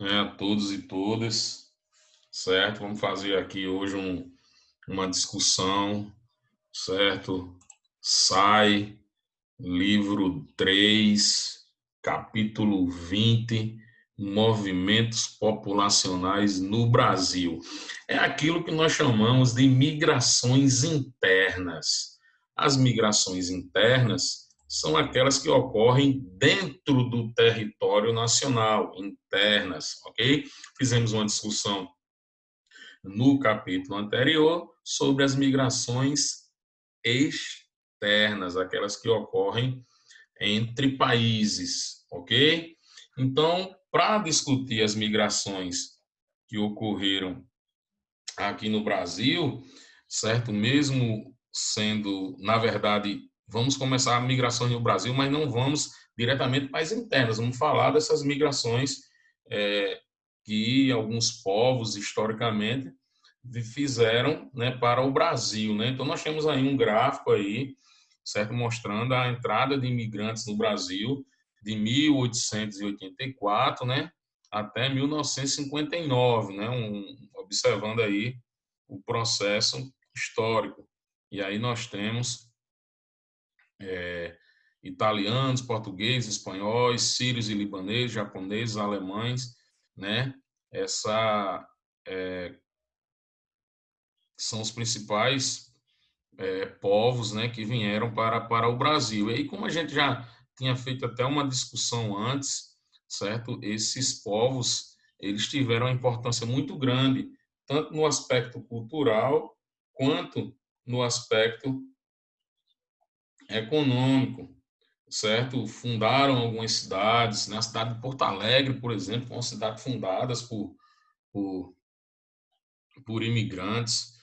A todos e todas, certo? Vamos fazer aqui hoje uma discussão, certo? Sai, livro 3, capítulo 20, movimentos populacionais no Brasil. É aquilo que nós chamamos de migrações internas. As migrações internas são aquelas que ocorrem dentro do território nacional, internas, ok? Fizemos uma discussão no capítulo anterior sobre as migrações externas, aquelas que ocorrem entre países, ok? Então, para discutir as migrações que ocorreram aqui no Brasil, certo? Mesmo sendo, na verdade, vamos começar a migrações no Brasil, mas não vamos diretamente para as internas, vamos falar dessas migrações que alguns povos, historicamente, fizeram, né, para o Brasil, né? Então, nós temos aí um gráfico aí, certo? Mostrando a entrada de imigrantes no Brasil de 1884, né, até 1959, né, observando aí o processo histórico. E aí nós temos italianos, portugueses, espanhóis, sírios e libaneses, japoneses, alemães, né? Essa são os principais povos, né, que vieram para o Brasil. E aí, como a gente já tinha feito até uma discussão antes, certo? Esses povos, eles tiveram uma importância muito grande, tanto no aspecto cultural, quanto no aspecto econômico, certo? Fundaram algumas cidades, na cidade de Porto Alegre, por exemplo, uma cidade fundada por, por imigrantes,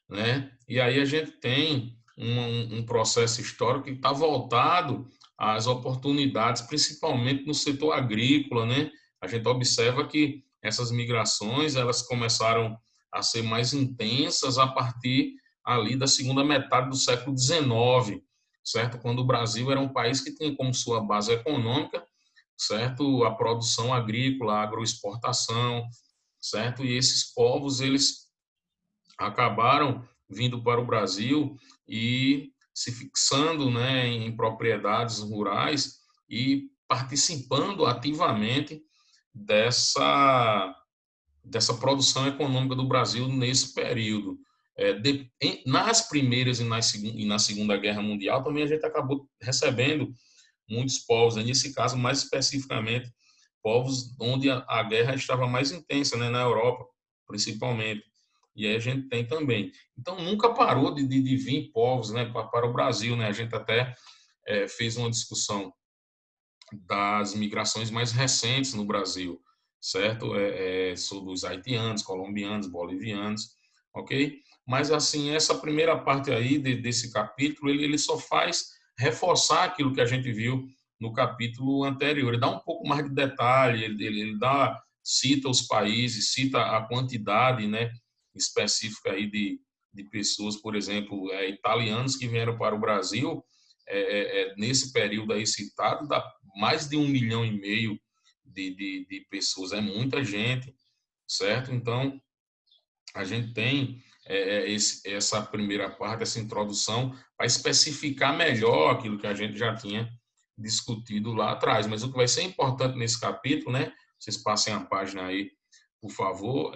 né? E aí a gente tem um processo histórico que está voltado às oportunidades, principalmente no setor agrícola, né? A gente observa que essas migrações elas começaram a ser mais intensas a partir ali da segunda metade do século XIX, certo? Quando o Brasil era um país que tinha como sua base econômica, certo? A produção agrícola, a agroexportação, certo? E esses povos eles acabaram vindo para o Brasil e se fixando, né, em propriedades rurais e participando ativamente dessa produção econômica do Brasil nesse período. Nas primeiras e na Segunda Guerra Mundial também a gente acabou recebendo muitos povos, né, nesse caso mais especificamente povos onde a guerra estava mais intensa, né, na Europa principalmente. E aí a gente tem também. Então, nunca parou de vir povos, né, para o Brasil. Né? A gente até fez uma discussão das migrações mais recentes no Brasil, certo? Sobre os haitianos, colombianos, bolivianos, ok? Mas, assim, essa primeira parte aí desse capítulo, ele só faz reforçar aquilo que a gente viu no capítulo anterior. Ele dá um pouco mais de detalhe, ele dá, cita os países, cita a quantidade, né, específica aí de pessoas, por exemplo, italianos que vieram para o Brasil nesse período aí citado, dá mais de 1,5 milhão de pessoas, é muita gente, certo? Então, a gente tem essa primeira parte, essa introdução, para especificar melhor aquilo que a gente já tinha discutido lá atrás. Mas o que vai ser importante nesse capítulo, né? Vocês passem a página aí, por favor,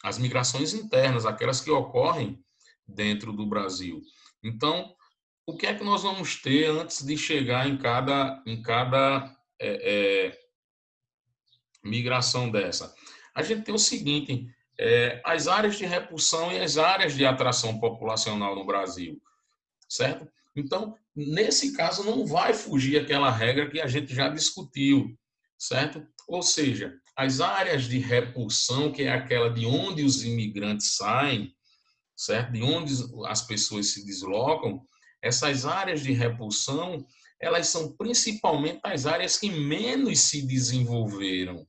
as migrações internas, aquelas que ocorrem dentro do Brasil. Então, o que é que nós vamos ter antes de chegar em cada migração dessa? A gente tem o seguinte, as áreas de repulsão e as áreas de atração populacional no Brasil, certo? Então, nesse caso, não vai fugir aquela regra que a gente já discutiu, certo? Ou seja, as áreas de repulsão, que é aquela de onde os imigrantes saem, certo? De onde as pessoas se deslocam, essas áreas de repulsão, elas são principalmente as áreas que menos se desenvolveram.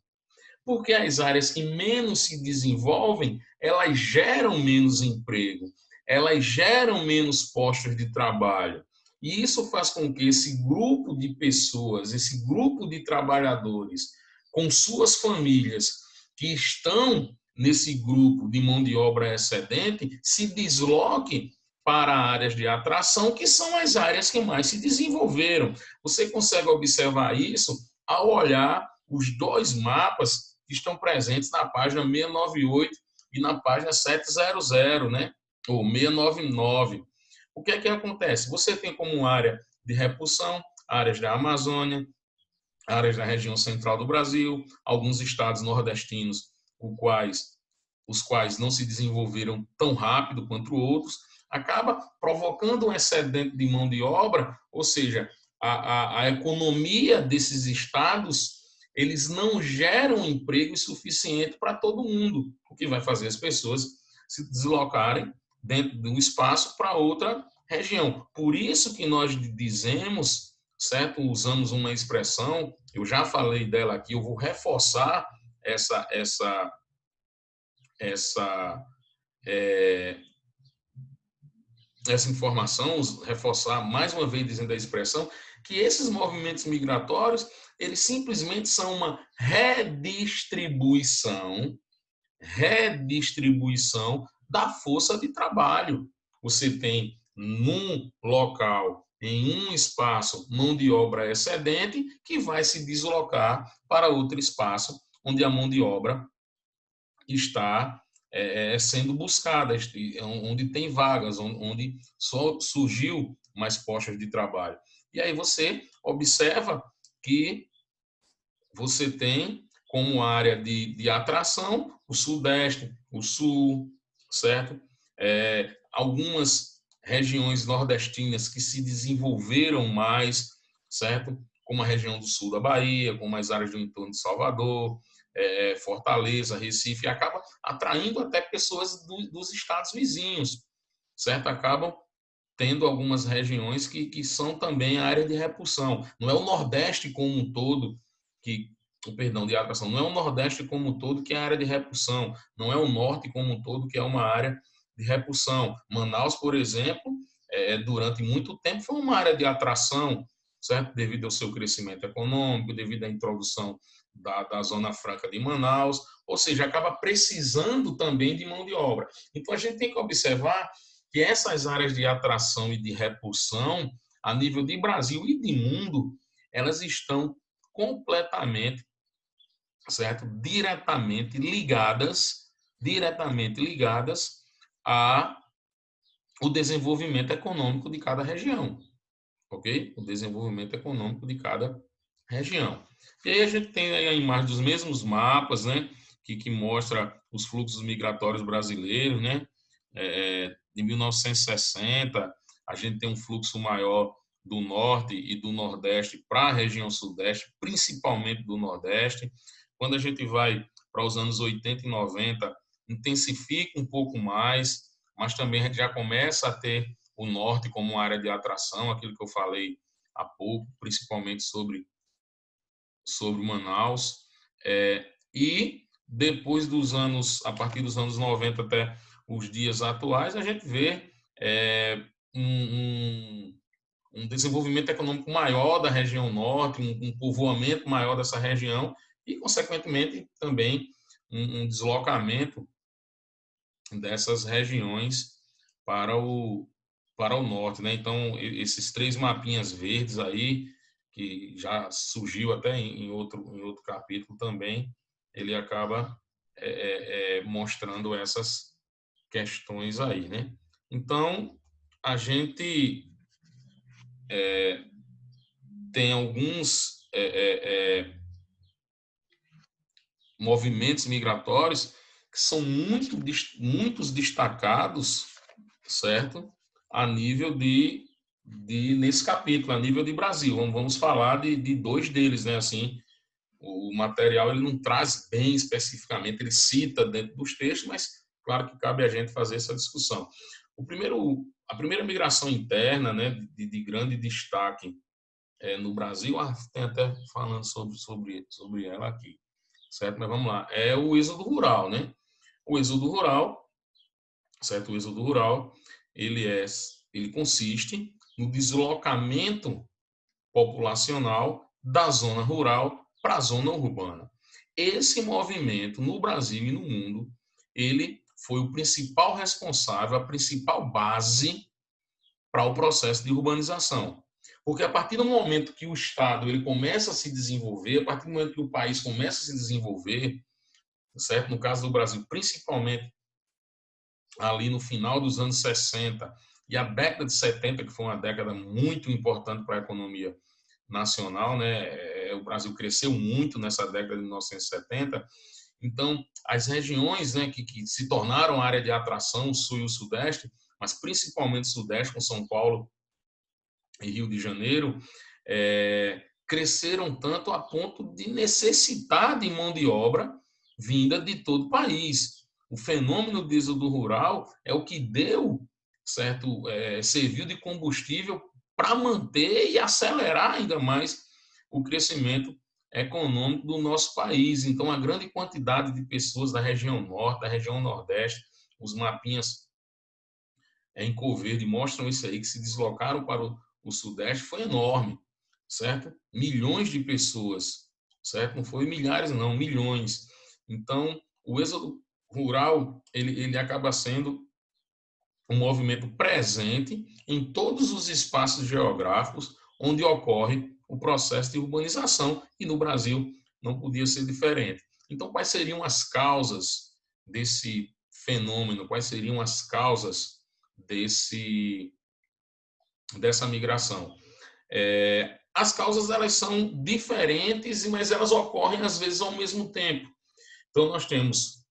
Porque as áreas que menos se desenvolvem, elas geram menos emprego, elas geram menos postos de trabalho. E isso faz com que esse grupo de pessoas, esse grupo de trabalhadores com suas famílias que estão nesse grupo de mão de obra excedente, se desloque para áreas de atração, que são as áreas que mais se desenvolveram. Você consegue observar isso ao olhar os dois mapas que estão presentes na página 698 e na página 700, né? Ou 699. O que é que acontece? Você tem como área de repulsão áreas da Amazônia, áreas da região central do Brasil, alguns estados nordestinos, os quais não se desenvolveram tão rápido quanto outros, acaba provocando um excedente de mão de obra, ou seja, a economia desses estados, eles não geram emprego suficiente para todo mundo, o que vai fazer as pessoas se deslocarem dentro de um espaço para outra região. Por isso que nós dizemos, certo? Usamos uma expressão, eu já falei dela aqui, eu vou reforçar essa é, essa informação, reforçar mais uma vez dizendo a expressão, que esses movimentos migratórios, eles simplesmente são uma redistribuição da força de trabalho. Você tem num local, em um espaço, mão de obra excedente que vai se deslocar para outro espaço onde a mão de obra está sendo buscada, onde tem vagas, onde só surgiu mais postos de trabalho. E aí você observa que você tem como área de atração o Sudeste, o Sul, certo? Algumas regiões nordestinas que se desenvolveram mais, certo? Como a região do sul da Bahia, como as áreas do entorno de Salvador, Fortaleza, Recife, acaba atraindo até pessoas dos estados vizinhos, certo? Acabam tendo algumas regiões que são também a área de repulsão. Não é o Nordeste como um todo perdão, de atração, não é o Nordeste como um todo que é a área de repulsão, não é o Norte como um todo que é uma área de repulsão. Manaus, por exemplo, durante muito tempo foi uma área de atração, certo? Devido ao seu crescimento econômico, devido à introdução da Zona Franca de Manaus, ou seja, acaba precisando também de mão de obra. Então, a gente tem que observar que essas áreas de atração e de repulsão, a nível de Brasil e de mundo, elas estão completamente, certo? Diretamente ligadas a o desenvolvimento econômico de cada região, ok? O desenvolvimento econômico de cada região. E aí a gente tem aí a imagem dos mesmos mapas, né? Que mostra os fluxos migratórios brasileiros, né? De 1960, a gente tem um fluxo maior do norte e do nordeste para a região sudeste, principalmente do nordeste. Quando a gente vai para os anos 80 e 90, intensifica um pouco mais, mas também a gente já começa a ter o norte como área de atração, aquilo que eu falei há pouco, principalmente sobre Manaus. E depois a partir dos anos 90 até os dias atuais, a gente vê um desenvolvimento econômico maior da região norte, um povoamento maior dessa região e, consequentemente, também um deslocamento dessas regiões para o norte, né? Então, esses três mapinhas verdes aí, que já surgiu até em outro capítulo também, ele acaba mostrando essas questões aí, né? Então, a gente tem alguns movimentos migratórios que são muitos destacados, certo? A nível nesse capítulo, a nível de Brasil. Vamos falar de dois deles, né? Assim, o material ele não traz bem especificamente, ele cita dentro dos textos, mas claro que cabe a gente fazer essa discussão. A primeira migração interna, né, de grande destaque no Brasil, tem até falando sobre ela aqui, certo? Mas vamos lá, é o êxodo rural, né? O êxodo rural, certo? O êxodo rural, ele consiste no deslocamento populacional da zona rural para a zona urbana. Esse movimento no Brasil e no mundo, ele foi o principal responsável, a principal base para o processo de urbanização. Porque a partir do momento que o Estado ele começa a se desenvolver, a partir do momento que o país começa a se desenvolver, certo? No caso do Brasil, principalmente ali no final dos anos 60 e a década de 70, que foi uma década muito importante para a economia nacional, né? O Brasil cresceu muito nessa década de 1970. Então, as regiões, né, que se tornaram área de atração, o Sul e o Sudeste, mas principalmente o Sudeste, com São Paulo e Rio de Janeiro, cresceram tanto a ponto de necessitar de mão de obra vinda de todo o país. O fenômeno do êxodo rural é o que deu, certo, serviu de combustível para manter e acelerar ainda mais o crescimento econômico do nosso país. Então, a grande quantidade de pessoas da região norte, da região nordeste, os mapinhas em cor verde mostram isso aí, que se deslocaram para o Sudeste, foi enorme, certo? Milhões de pessoas, certo? Não foi milhares, não, milhões. Então, o êxodo rural, ele acaba sendo um movimento presente em todos os espaços geográficos onde ocorre o processo de urbanização, e no Brasil não podia ser diferente. Então, quais seriam as causas desse fenômeno? Quais seriam as causas dessa migração? As causas elas são diferentes, mas elas ocorrem às vezes ao mesmo tempo. Então, nós temos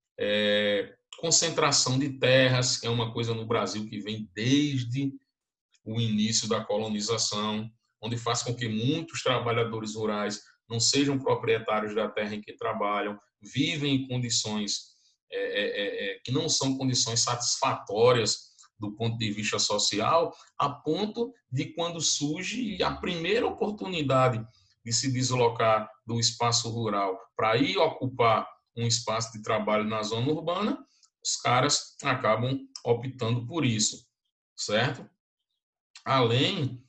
concentração de terras, que é uma coisa no Brasil que vem desde o início da colonização, onde faz com que muitos trabalhadores rurais não sejam proprietários da terra em que trabalham, vivem em condições que não são condições satisfatórias do ponto de vista social, a ponto de quando surge a primeira oportunidade de se deslocar do espaço rural para ir ocupar um espaço de trabalho na zona urbana, os caras acabam optando por isso, certo? Além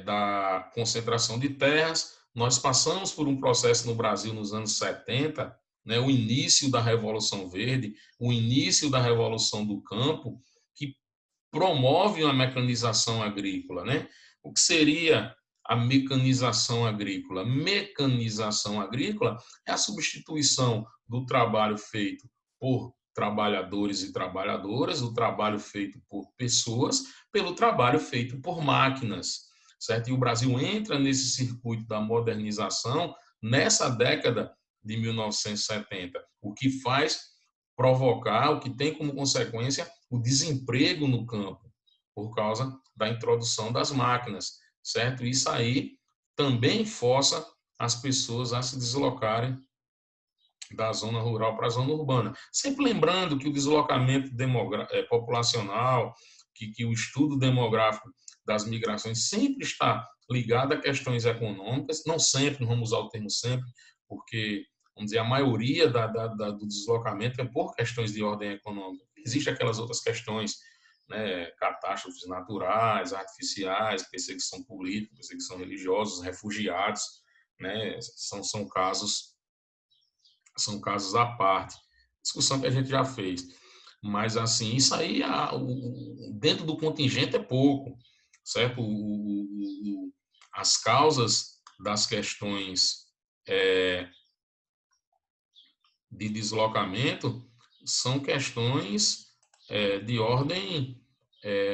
da concentração de terras, nós passamos por um processo no Brasil nos anos 70, né, o início da Revolução Verde, o início da Revolução do Campo, que promove uma mecanização agrícola. Né? O que seria a mecanização agrícola? Mecanização agrícola é a substituição do trabalho feito por trabalhadores e trabalhadoras, o trabalho feito por pessoas, pelo trabalho feito por máquinas, certo? E o Brasil entra nesse circuito da modernização nessa década de 1970, o que faz provocar, o que tem como consequência o desemprego no campo, por causa da introdução das máquinas, certo? Isso aí também força as pessoas a se deslocarem da zona rural para a zona urbana. Sempre lembrando que o deslocamento populacional, que o estudo demográfico das migrações sempre está ligado a questões econômicas, não sempre, não vamos usar o termo sempre, porque, vamos dizer, a maioria do deslocamento é por questões de ordem econômica. Existem aquelas outras questões, né, catástrofes naturais, artificiais, perseguição política, perseguição religiosa, refugiados, né, são casos à parte, discussão que a gente já fez. Mas, assim, isso aí, dentro do contingente é pouco, certo? As causas das questões de deslocamento são questões de ordem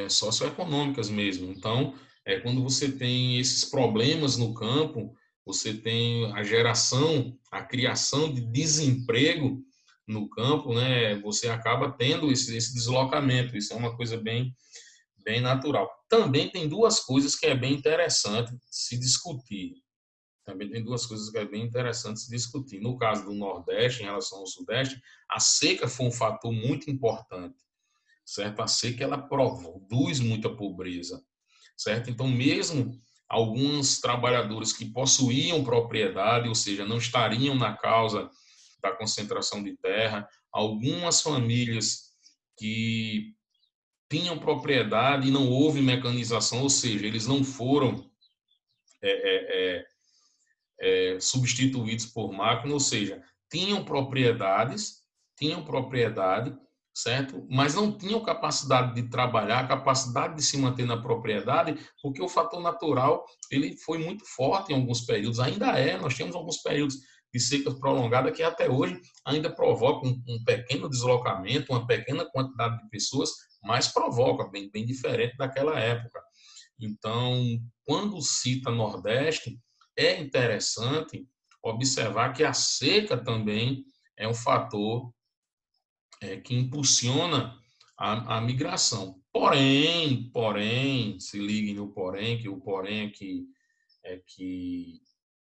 socioeconômicas mesmo. Então, quando você tem esses problemas no campo, você tem a geração, a criação de desemprego no campo, né? Você acaba tendo esse deslocamento. Isso é uma coisa bem natural. Também tem duas coisas que é bem interessante se discutir. Também tem duas coisas que é bem interessante se discutir. No caso do Nordeste, em relação ao Sudeste, a seca foi um fator muito importante, certo? A seca, ela produz muita pobreza, certo? Então, mesmo alguns trabalhadores que possuíam propriedade, ou seja, não estariam na causa da concentração de terra, algumas famílias que tinham propriedade e não houve mecanização, ou seja, eles não foram substituídos por máquina, ou seja, tinham propriedade, certo? Mas não tinham capacidade de trabalhar, capacidade de se manter na propriedade, porque o fator natural ele foi muito forte em alguns períodos, ainda é, nós temos alguns períodos de seca prolongada que até hoje ainda provoca um pequeno deslocamento, uma pequena quantidade de pessoas, mas provoca, bem diferente daquela época. Então, quando cita Nordeste, é interessante observar que a seca também é um fator que impulsiona a migração. Porém, se ligue no porém, que o porém é que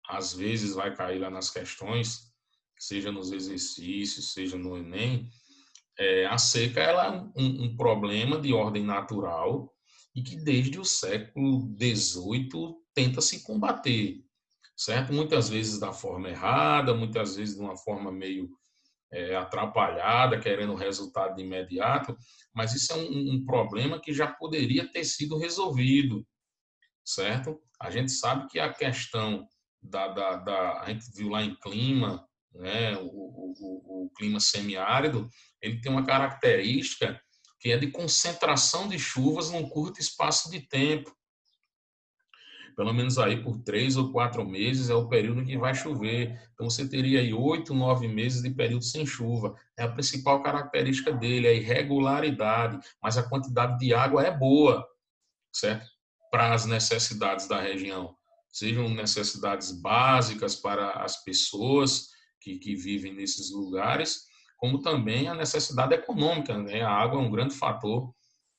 às vezes vai cair lá nas questões, seja nos exercícios, seja no Enem, a seca ela é um problema de ordem natural e que desde o século XVIII tenta se combater, certo? Muitas vezes da forma errada, muitas vezes de uma forma meio atrapalhada, querendo resultado imediato, mas isso é um problema que já poderia ter sido resolvido, certo? A gente sabe que a questão a gente viu lá em clima, né, o clima semiárido, ele tem uma característica que é de concentração de chuvas num curto espaço de tempo. Pelo menos aí por 3 ou 4 meses é o período que vai chover. Então você teria aí 8, 9 meses de período sem chuva. É a principal característica dele, é a irregularidade, mas a quantidade de água é boa, certo? Para as necessidades da região, sejam necessidades básicas para as pessoas que vivem nesses lugares, como também a necessidade econômica, né? A água é um grande fator,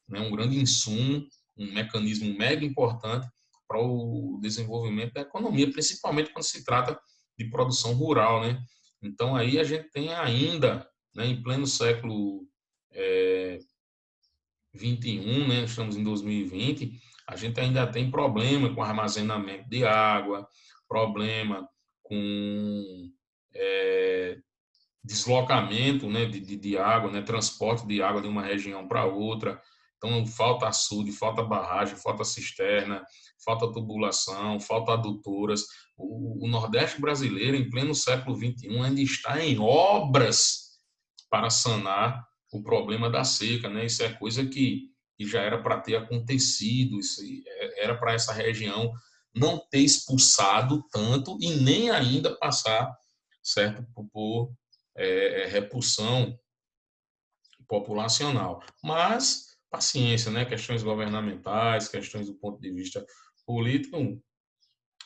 né? Um grande insumo, um mecanismo mega importante para o desenvolvimento da economia, principalmente quando se trata de produção rural, né? Então aí a gente tem ainda, né, em pleno século é, 21, né? Estamos em 2020, a gente ainda tem problema com armazenamento de água, problema com é, deslocamento, né, de água, né, transporte de água de uma região para outra. Então, falta açude, falta barragem, falta cisterna, falta tubulação, falta adutoras. O Nordeste brasileiro, em pleno século XXI, ainda está em obras para sanar o problema da seca, né? Isso é coisa que já era para ter acontecido, isso era para essa região não ter expulsado tanto e nem ainda passar, certo, por repulsão populacional. Mas paciência, né? Questões governamentais, questões do ponto de vista político,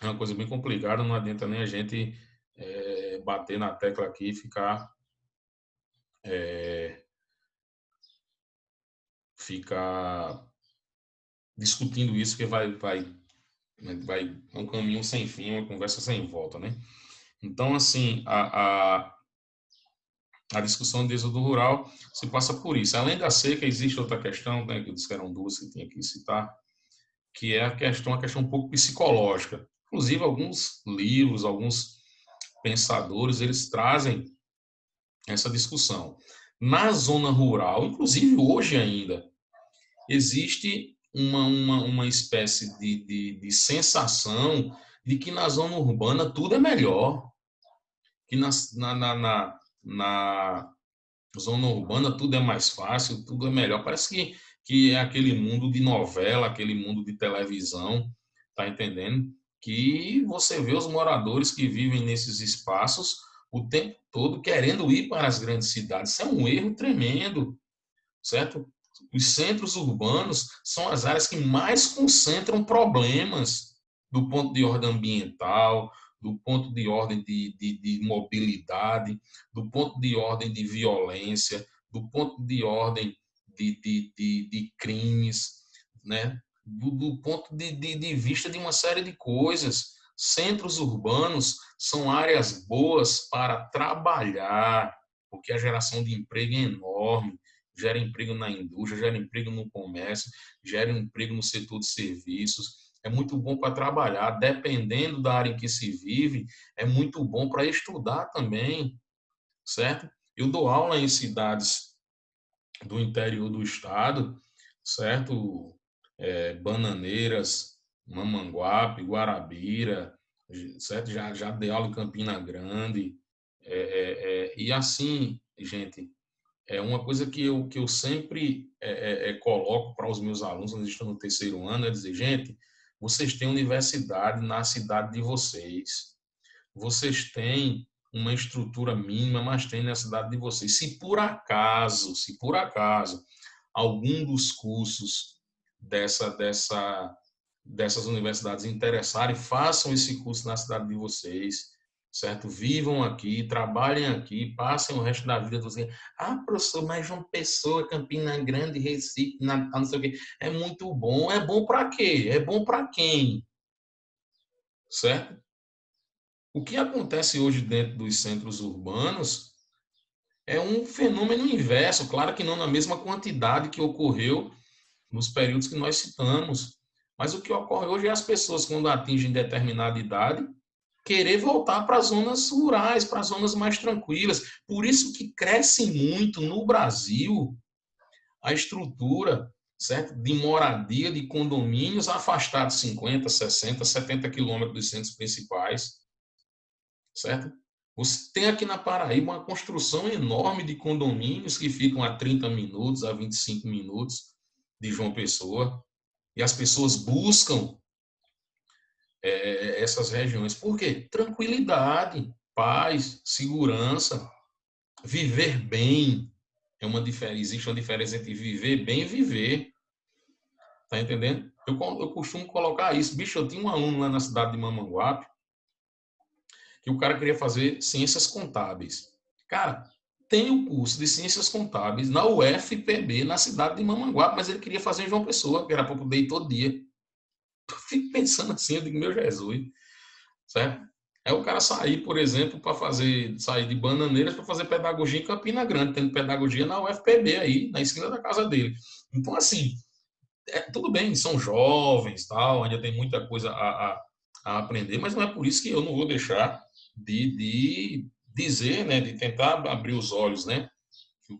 é uma coisa bem complicada, não adianta nem a gente bater na tecla aqui e é, ficar discutindo isso, que vai um caminho sem fim, uma conversa sem volta, né? Então, assim, a discussão de êxodo rural se passa por isso. Além da seca, existe outra questão, né, que eu disse que eram duas que tinha que citar, que é a questão um pouco psicológica. Inclusive, alguns livros, alguns pensadores, eles trazem essa discussão. Na zona rural, inclusive hoje ainda, existe uma espécie de sensação de que na zona urbana tudo é melhor, que na zona urbana tudo é mais fácil, tudo é melhor. Parece que é aquele mundo de novela, aquele mundo de televisão, tá entendendo? Que você vê os moradores que vivem nesses espaços o tempo todo querendo ir para as grandes cidades. Isso é um erro tremendo, certo? Os centros urbanos são as áreas que mais concentram problemas do ponto de ordem ambiental, do ponto de ordem de mobilidade, do ponto de ordem de violência, do ponto de ordem de crimes, né? Do ponto de vista de uma série de coisas. Centros urbanos são áreas boas para trabalhar, porque a geração de emprego é enorme, gera emprego na indústria, gera emprego no comércio, gera emprego no setor de serviços. É muito bom para trabalhar, dependendo da área em que se vive, é muito bom para estudar também, certo? Eu dou aula em cidades do interior do estado, certo? Bananeiras, Mamanguape, Guarabira, certo? Já dei aula em Campina Grande. E assim, gente, é uma coisa que eu sempre coloco para os meus alunos, quando estão no terceiro ano, é dizer, gente, vocês têm universidade na cidade de vocês. Vocês têm uma estrutura mínima, mas tem na cidade de vocês. Se por acaso, algum dos cursos dessas universidades interessarem, façam esse curso na cidade de vocês, certo? Vivam aqui, trabalhem aqui, passem o resto da vida dos. Ah, professor, mas João Pessoa, Campina Grande, Recife, Natal, não sei o quê. É muito bom. É bom para quê? É bom para quem? Certo? O que acontece hoje dentro dos centros urbanos é um fenômeno inverso, claro que não na mesma quantidade que ocorreu nos períodos que nós citamos, mas o que ocorre hoje é as pessoas, quando atingem determinada idade, querer voltar para as zonas rurais, para as zonas mais tranquilas. Por isso que cresce muito no Brasil a estrutura, certo, de moradia, de condomínios afastados 50, 60, 70 quilômetros dos centros principais, certo? Você tem aqui na Paraíba uma construção enorme de condomínios que ficam a 30 minutos, a 25 minutos de João Pessoa, e as pessoas buscam essas regiões. Por quê? Tranquilidade, paz, segurança, viver bem. Existe uma diferença entre viver bem e viver. Tá entendendo? Eu costumo colocar isso. Bicho, eu tinha um aluno lá na cidade de Mamanguape que o cara queria fazer ciências contábeis. Cara, tem o curso de ciências contábeis na UFPB, na cidade de Mamanguape, mas ele queria fazer em João Pessoa, que era para poder ir todo dia. Eu fico pensando assim, eu digo, meu Jesus, certo? É o cara sair, por exemplo, sair de Bananeiras para fazer pedagogia em Campina Grande, tendo pedagogia na UFPB aí, na esquina da casa dele. Então, assim, tudo bem, são jovens, tal, ainda tem muita coisa a aprender, mas não é por isso que eu não vou deixar de dizer, né, de tentar abrir os olhos, né,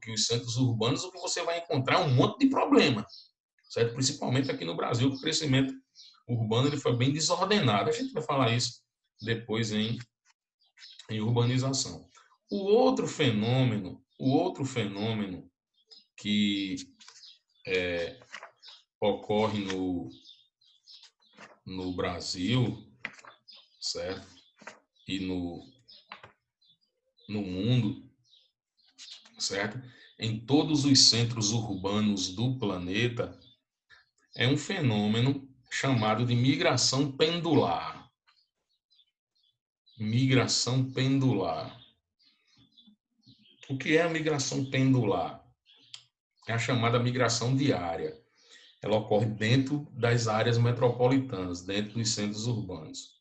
que os centros urbanos, o que você vai encontrar um monte de problema, certo? Principalmente aqui no Brasil, o crescimento urbano ele foi bem desordenado. A gente vai falar isso depois em urbanização. O outro fenômeno que ocorre no Brasil, certo? E no mundo, certo? Em todos os centros urbanos do planeta, é um fenômeno chamado de migração pendular. Migração pendular. O que é a migração pendular? É a chamada migração diária. Ela ocorre dentro das áreas metropolitanas, dentro dos centros urbanos.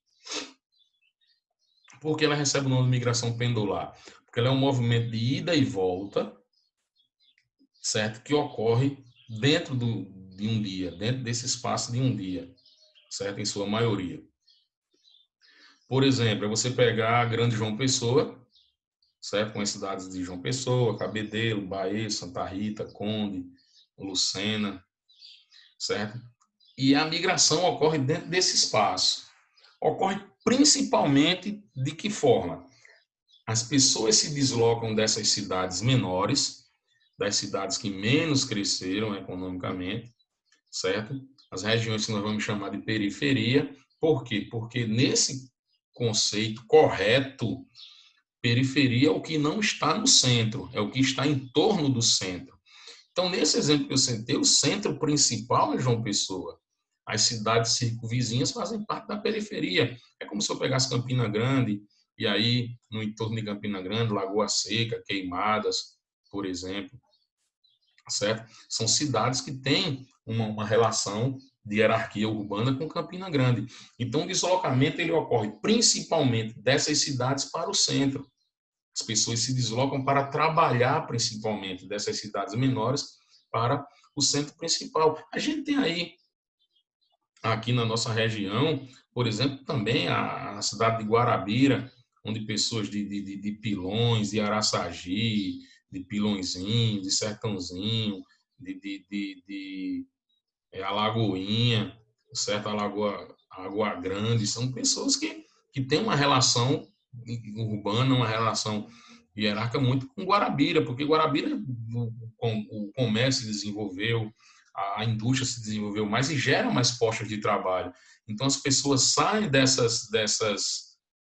Por que ela recebe o nome de migração pendular? Porque ela é um movimento de ida e volta, certo? Que ocorre dentro de um dia, dentro desse espaço de um dia, certo? Em sua maioria. Por exemplo, é você pegar a Grande João Pessoa, certo? Com as cidades de João Pessoa, Cabedelo, Bahia, Santa Rita, Conde, Lucena, certo? E a migração ocorre dentro desse espaço. Ocorre principalmente de que forma? As pessoas se deslocam dessas cidades menores, das cidades que menos cresceram economicamente, certo? As regiões que nós vamos chamar de periferia. Por quê? Porque nesse conceito correto, periferia é o que não está no centro, é o que está em torno do centro. Então, nesse exemplo que eu citei, o centro principal é João Pessoa. As cidades circunvizinhas fazem parte da periferia. É como se eu pegasse Campina Grande, e aí, no entorno de Campina Grande, Lagoa Seca, Queimadas, por exemplo, certo? São cidades que têm uma relação de hierarquia urbana com Campina Grande. Então, o deslocamento ele ocorre principalmente dessas cidades para o centro. As pessoas se deslocam para trabalhar, principalmente, dessas cidades menores para o centro principal. A gente tem aí, aqui na nossa região, por exemplo, também a cidade de Guarabira, onde pessoas de Pilões, de Araçagi, de Pilõezinho, de Sertãozinho, de Alagoinha, certo? Alagoa Grande, são pessoas que que tem uma relação urbana, uma relação hierárquica muito com Guarabira, porque Guarabira o comércio se desenvolveu, a indústria se desenvolveu mais e gera mais postos de trabalho. Então as pessoas saem dessas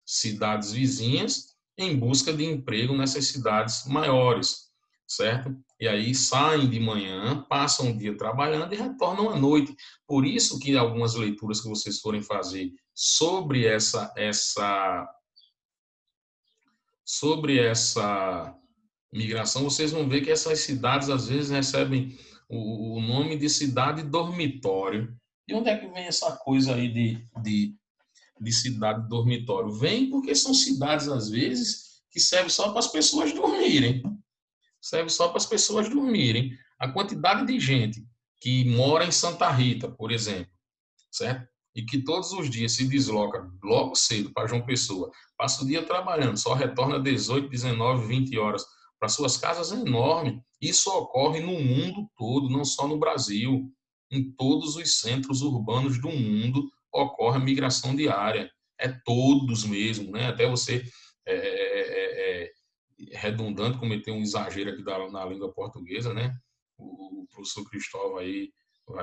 cidades vizinhas em busca de emprego nessas cidades maiores, certo? E aí saem de manhã, passam o dia trabalhando e retornam à noite. Por isso que algumas leituras que vocês forem fazer sobre essa migração, vocês vão ver que essas cidades às vezes recebem o nome de cidade dormitório. E onde é que vem essa coisa aí de cidade dormitório? Vem porque são cidades, às vezes, que servem só para as pessoas dormirem. Serve só para as pessoas dormirem. A quantidade de gente que mora em Santa Rita, por exemplo, certo? E que todos os dias se desloca logo cedo para João Pessoa, passa o dia trabalhando, só retorna 18, 19, 20 horas para suas casas, é enorme. Isso ocorre no mundo todo, não só no Brasil. Em todos os centros urbanos do mundo ocorre a migração diária. É todos mesmo, né? Até você redundante, cometer um exagero aqui na língua portuguesa, né? O professor Cristóvão aí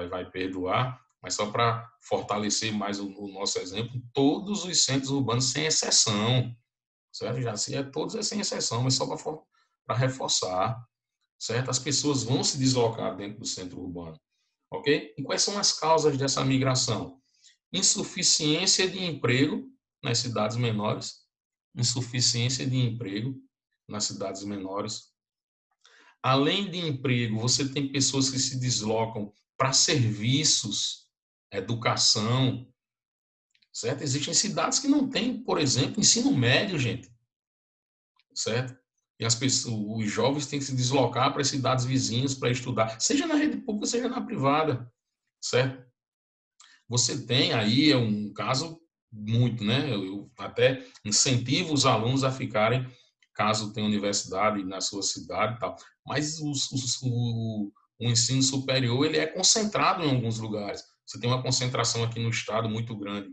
vai perdoar, mas só para fortalecer mais o nosso exemplo, todos os centros urbanos, sem exceção, certo? Já se é todos sem exceção, mas só para reforçar, certo? As pessoas vão se deslocar dentro do centro urbano, ok? E quais são as causas dessa migração? Insuficiência de emprego nas cidades menores, insuficiência de emprego nas cidades menores. Além de emprego, você tem pessoas que se deslocam para serviços, educação, certo? Existem cidades que não têm, por exemplo, ensino médio, gente, certo? E as pessoas, os jovens têm que se deslocar para as cidades vizinhas para estudar, seja na rede pública, seja na privada, certo? Você tem aí um caso muito, né? Eu até incentivo os alunos a ficarem, caso tenha universidade na sua cidade e tal. Mas o ensino superior ele é concentrado em alguns lugares. Você tem uma concentração aqui no estado muito grande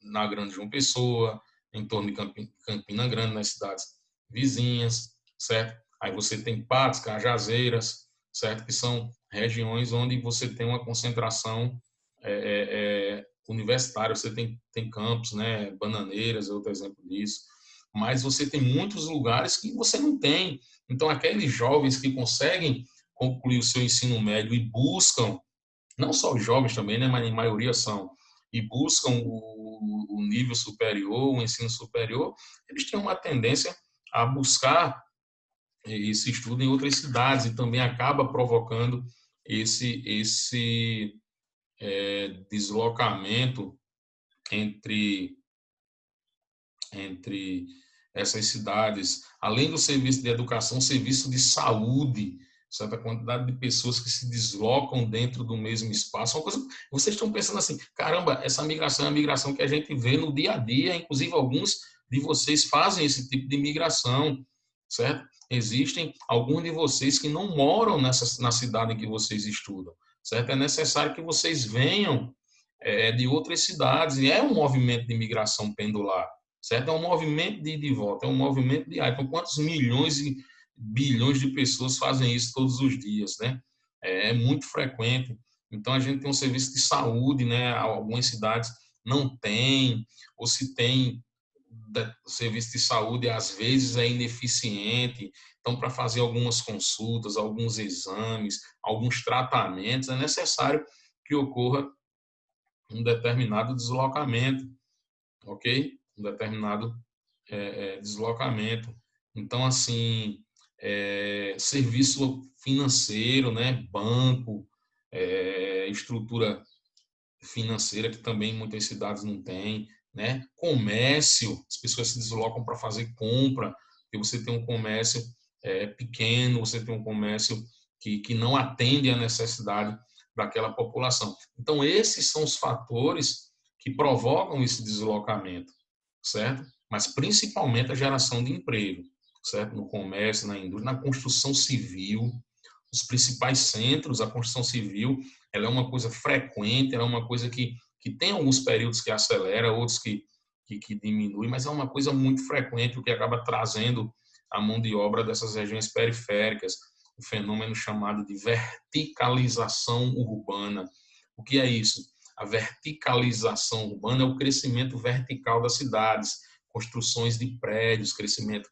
na Grande João Pessoa, em torno de Campina Grande, nas cidades vizinhas, certo? Aí você tem Patos, Cajazeiras, certo? Que são regiões onde você tem uma concentração universitária. Você tem campos, né? Bananeiras é outro exemplo disso. Mas você tem muitos lugares que você não tem. Então, aqueles jovens que conseguem concluir o seu ensino médio e buscam, não só os jovens também, né? Mas em maioria são, e buscam o nível superior, o ensino superior, eles têm uma tendência a buscar esse estudo em outras cidades e também acaba provocando esse deslocamento entre essas cidades. Além do serviço de educação, serviço de saúde, certa quantidade de pessoas que se deslocam dentro do mesmo espaço. Uma coisa, vocês estão pensando assim, caramba, essa migração é a migração que a gente vê no dia a dia, inclusive alguns de vocês fazem esse tipo de migração, certo? Existem alguns de vocês que não moram na cidade em que vocês estudam, certo? É necessário que vocês venham de outras cidades, e é um movimento de migração pendular, certo? É um movimento de ida e volta, é um movimento diário. Então, quantos milhões e bilhões de pessoas fazem isso todos os dias, né? É muito frequente. Então, a gente tem um serviço de saúde, né? Algumas cidades não têm, ou se tem, o serviço de saúde às vezes é ineficiente. Então, para fazer algumas consultas, alguns exames, alguns tratamentos, é necessário que ocorra um determinado deslocamento, ok? Um determinado deslocamento. Então, assim, serviço financeiro, né? Banco, estrutura financeira que também muitas cidades não têm, né? Comércio, as pessoas se deslocam para fazer compra, porque você tem um comércio pequeno, você tem um comércio que não atende à necessidade daquela população. Então, esses são os fatores que provocam esse deslocamento, certo? Mas principalmente a geração de emprego, certo? No comércio, na indústria, na construção civil, os principais centros, a construção civil, ela é uma coisa frequente, ela é uma coisa que tem alguns períodos que acelera, outros que diminui, mas é uma coisa muito frequente, o que acaba trazendo a mão de obra dessas regiões periféricas, um fenômeno chamado de verticalização urbana. O que é isso? A verticalização urbana é o crescimento vertical das cidades, construções de prédios, crescimento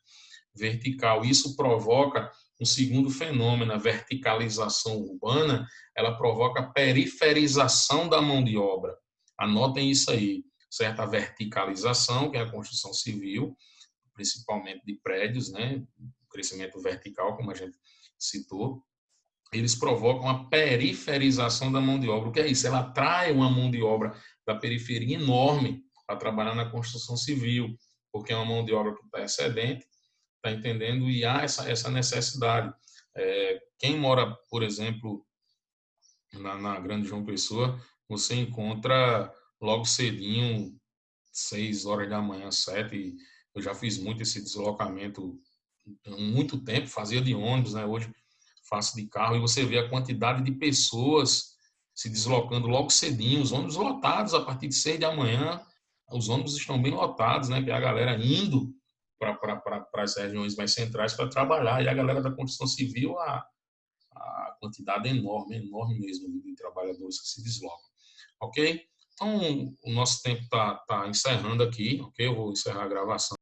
vertical. Isso provoca um segundo fenômeno, a verticalização urbana, ela provoca a periferização da mão de obra. Anotem isso aí, certo? A verticalização, que é a construção civil, principalmente de prédios, né? O crescimento vertical, como a gente citou, eles provocam a periferização da mão de obra. O que é isso? Ela atrai uma mão de obra da periferia enorme para trabalhar na construção civil, porque é uma mão de obra que está excedente, está entendendo? E há essa necessidade. Quem mora, por exemplo, na Grande João Pessoa, você encontra logo cedinho, 6 horas da manhã, 7. Eu já fiz muito esse deslocamento há muito tempo, fazia de ônibus, né? Hoje faço de carro, e você vê a quantidade de pessoas se deslocando logo cedinho, os ônibus lotados a partir de 6 da manhã, os ônibus estão bem lotados, né? Que é a galera indo para as regiões mais centrais para trabalhar, e a galera da construção civil, a quantidade é enorme, enorme mesmo de trabalhadores que se deslocam. Ok? Então, o nosso tempo está encerrando aqui, ok? Eu vou encerrar a gravação.